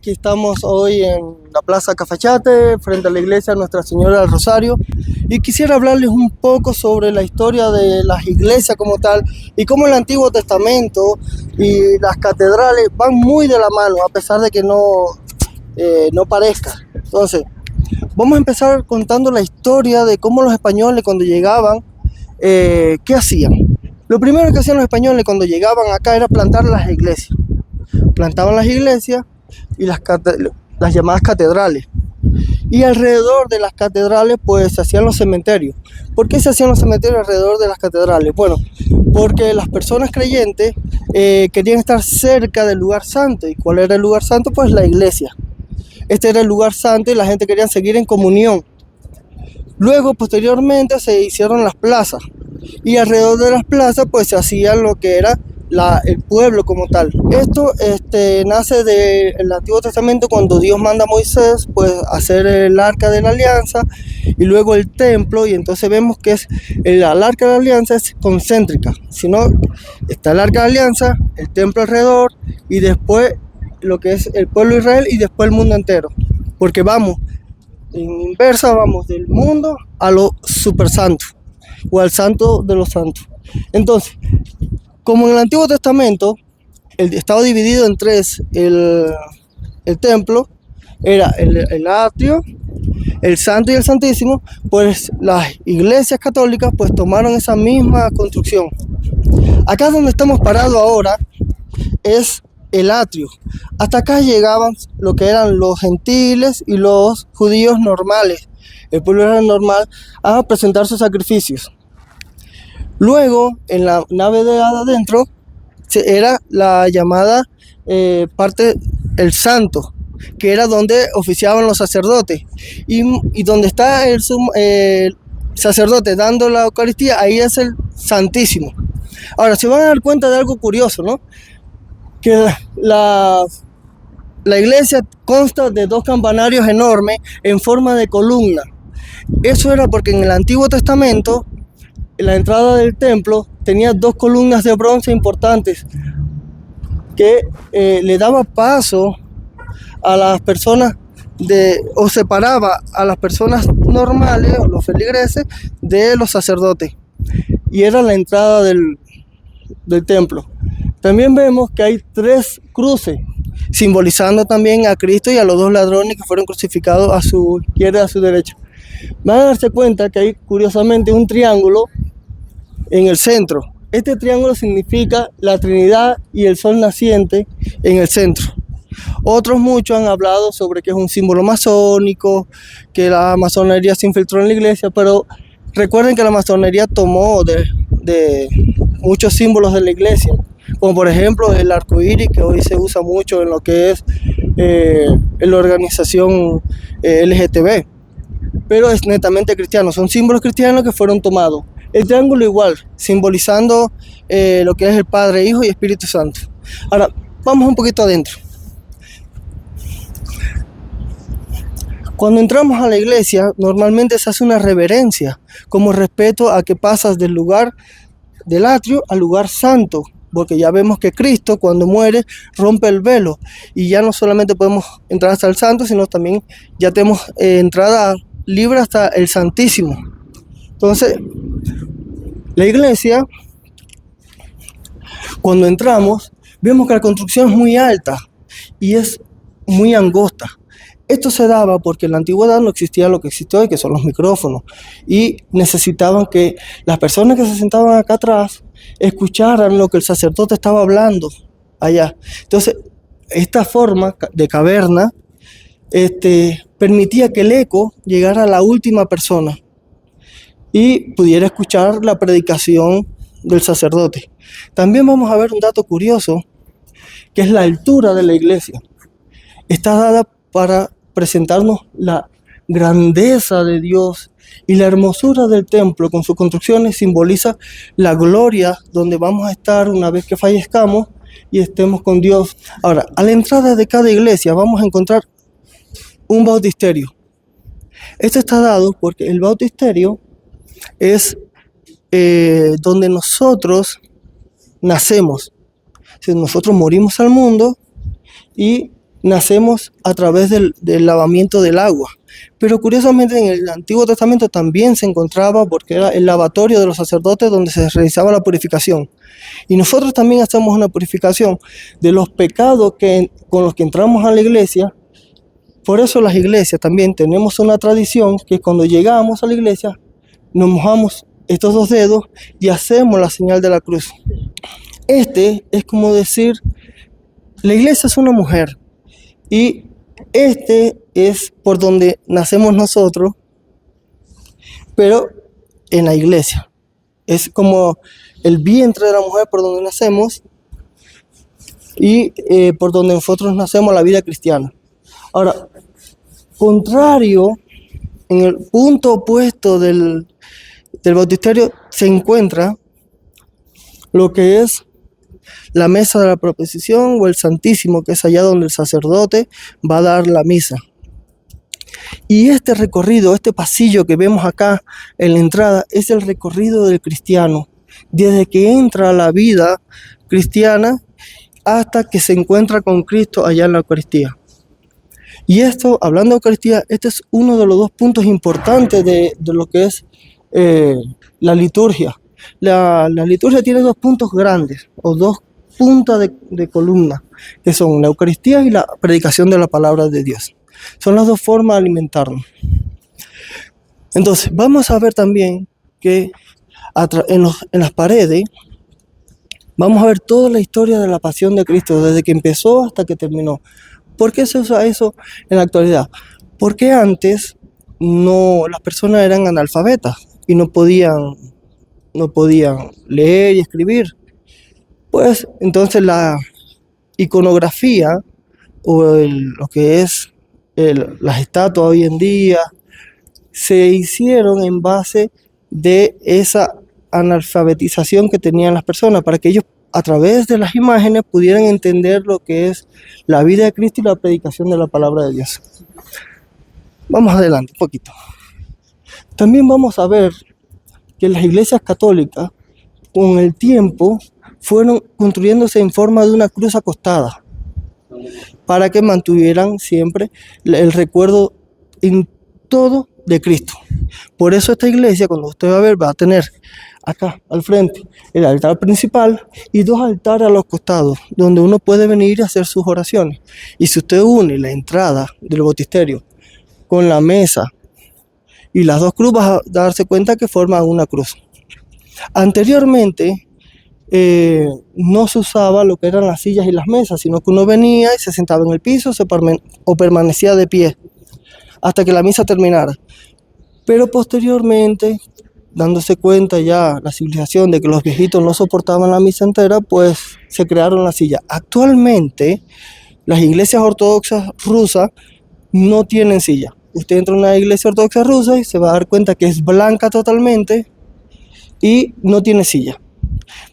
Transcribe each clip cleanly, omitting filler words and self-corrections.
Aquí estamos hoy en la Plaza Cafayate, frente a la iglesia Nuestra Señora del Rosario, y quisiera hablarles un poco sobre la historia de las iglesias como tal y cómo el Antiguo Testamento y las catedrales van muy de la mano, a pesar de que no parezca. Entonces, vamos a empezar contando la historia de cómo los españoles cuando llegaban, ¿qué hacían? Lo primero que hacían los españoles cuando llegaban acá era plantar las iglesias. Plantaban las iglesias y las llamadas catedrales. Y alrededor de las catedrales pues se hacían los cementerios. ¿Por qué se hacían los cementerios alrededor de las catedrales? Bueno, porque las personas creyentes querían estar cerca del lugar santo. ¿Y cuál era el lugar santo? Pues la iglesia. Este era el lugar santo y la gente quería seguir en comunión. Luego, posteriormente, se hicieron las plazas. Y alrededor de las plazas pues se hacía lo que era el pueblo como tal. Esto nace del Antiguo Testamento, cuando Dios manda a Moisés pues hacer el arca de la alianza y luego el templo, y entonces vemos que el arca de la alianza es concéntrica, sino está el arca de la alianza, el templo alrededor y después lo que es el pueblo de Israel y después el mundo entero, porque vamos en inversa, vamos del mundo a lo super santo o al santo de los santos. Entonces, como en el Antiguo Testamento estaba dividido en tres, el templo era el atrio, el santo y el santísimo, pues las iglesias católicas pues tomaron esa misma construcción. Acá donde estamos parados ahora es el atrio. Hasta acá llegaban lo que eran los gentiles y los judíos normales. El pueblo era normal a presentar sus sacrificios. Luego, en la nave de adentro, era la llamada parte el santo, que era donde oficiaban los sacerdotes. Y donde está el sacerdote dando la Eucaristía, ahí es el Santísimo. Ahora, se van a dar cuenta de algo curioso, ¿no? Que la iglesia consta de dos campanarios enormes en forma de columna. Eso era porque en el Antiguo Testamento la entrada del templo tenía dos columnas de bronce importantes que le daba paso a las personas o separaba a las personas normales o los feligreses de los sacerdotes, y era la entrada del templo. También vemos que hay tres cruces, simbolizando también a Cristo y a los dos ladrones que fueron crucificados a su izquierda y a su derecha. Van a darse cuenta que hay curiosamente un triángulo en el centro. Este triángulo significa la Trinidad y el sol naciente en el centro. Otros muchos han hablado sobre que es un símbolo masónico, que la masonería se infiltró en la iglesia, pero recuerden que la masonería tomó de muchos símbolos de la iglesia, como por ejemplo el arco iris, que hoy se usa mucho en lo que es en la organización LGTB, pero es netamente cristiano, son símbolos cristianos que fueron tomados. El triángulo igual, simbolizando lo que es el Padre, Hijo y Espíritu Santo. Ahora, vamos un poquito adentro. Cuando entramos a la iglesia, normalmente se hace una reverencia, como respeto a que pasas del lugar del atrio al lugar santo, porque ya vemos que Cristo cuando muere rompe el velo y ya no solamente podemos entrar hasta el santo, sino también ya tenemos entrada libre hasta el Santísimo. Entonces, la iglesia, cuando entramos, vemos que la construcción es muy alta y es muy angosta. Esto se daba porque en la antigüedad no existía lo que existe hoy, que son los micrófonos, y necesitaban que las personas que se sentaban acá atrás escucharan lo que el sacerdote estaba hablando allá. Entonces, esta forma de caverna permitía que el eco llegara a la última persona y pudiera escuchar la predicación del sacerdote. También vamos a ver un dato curioso, que es la altura de la iglesia. Está dada para presentarnos la grandeza de Dios, y la hermosura del templo con sus construcciones simboliza la gloria donde vamos a estar una vez que fallezcamos y estemos con Dios. Ahora, a la entrada de cada iglesia vamos a encontrar un bautisterio. Esto está dado porque el bautisterio es donde nosotros nacemos. Si nosotros morimos al mundo y nacemos a través del lavamiento del agua. Pero curiosamente en el Antiguo Testamento también se encontraba, porque era el lavatorio de los sacerdotes donde se realizaba la purificación. Y nosotros también hacemos una purificación de los pecados con los que entramos a la iglesia. Por eso las iglesias también tenemos una tradición que cuando llegamos a la iglesia nos mojamos estos dos dedos y hacemos la señal de la cruz. Este es como decir, la iglesia es una mujer y este es por donde nacemos nosotros, pero en la iglesia. Es como el vientre de la mujer por donde nacemos y por donde nosotros nacemos la vida cristiana. Ahora, contrario, en el punto opuesto del bautisterio se encuentra lo que es la mesa de la proposición o el Santísimo, que es allá donde el sacerdote va a dar la misa. Y este recorrido, este pasillo que vemos acá en la entrada, es el recorrido del cristiano, desde que entra a la vida cristiana hasta que se encuentra con Cristo allá en la Eucaristía. Y esto, hablando de Eucaristía, este es uno de los dos puntos importantes de lo que es la liturgia. La liturgia tiene dos puntos grandes, o dos puntas de columna, que son la Eucaristía y la predicación de la palabra de Dios. Son las dos formas de alimentarnos. Entonces, vamos a ver también que en las paredes vamos a ver toda la historia de la pasión de Cristo, desde que empezó hasta que terminó. ¿Por qué se usa eso en la actualidad? Porque antes las personas eran analfabetas y no podían leer y escribir. Pues entonces la iconografía o lo que es las estatuas hoy en día se hicieron en base de esa analfabetización que tenían las personas, para que ellos a través de las imágenes pudieran entender lo que es la vida de Cristo y la predicación de la palabra de Dios. Vamos adelante un poquito. También vamos a ver que las iglesias católicas con el tiempo fueron construyéndose en forma de una cruz acostada para que mantuvieran siempre el recuerdo en todo de Cristo. Por eso esta iglesia, cuando usted va a ver, va a tener acá al frente el altar principal y dos altares a los costados donde uno puede venir a hacer sus oraciones. Y si usted une la entrada del bautisterio con la mesa y las dos cruces, va a darse cuenta que forman una cruz. Anteriormente no se usaba lo que eran las sillas y las mesas, sino que uno venía y se sentaba en el piso o permanecía de pie hasta que la misa terminara. Pero posteriormente, dándose cuenta ya la civilización de que los viejitos no soportaban la misa entera, pues se crearon las sillas. Actualmente, las iglesias ortodoxas rusas no tienen silla. Usted entra a una iglesia ortodoxa rusa y se va a dar cuenta que es blanca totalmente y no tiene silla.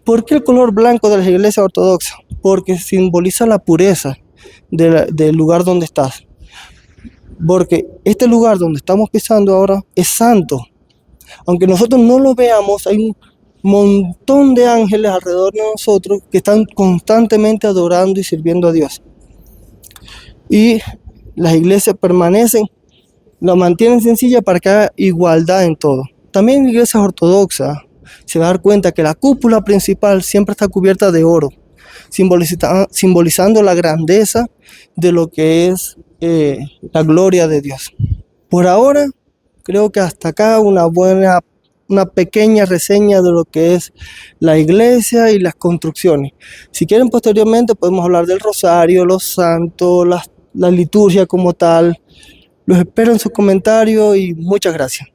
¿Por qué el color blanco de las iglesias ortodoxas? Porque simboliza la pureza del lugar donde estás. Porque este lugar donde estamos pisando ahora es santo. Aunque nosotros no lo veamos, hay un montón de ángeles alrededor de nosotros que están constantemente adorando y sirviendo a Dios. Y las iglesias lo mantienen sencilla para que haya igualdad en todo. También en iglesias ortodoxas se va a dar cuenta que la cúpula principal siempre está cubierta de oro, simbolizando la grandeza de lo que es la gloria de Dios. Por ahora, creo que hasta acá una pequeña reseña de lo que es la iglesia y las construcciones. Si quieren, posteriormente podemos hablar del rosario, los santos, la liturgia como tal. Los espero en sus comentarios y muchas gracias.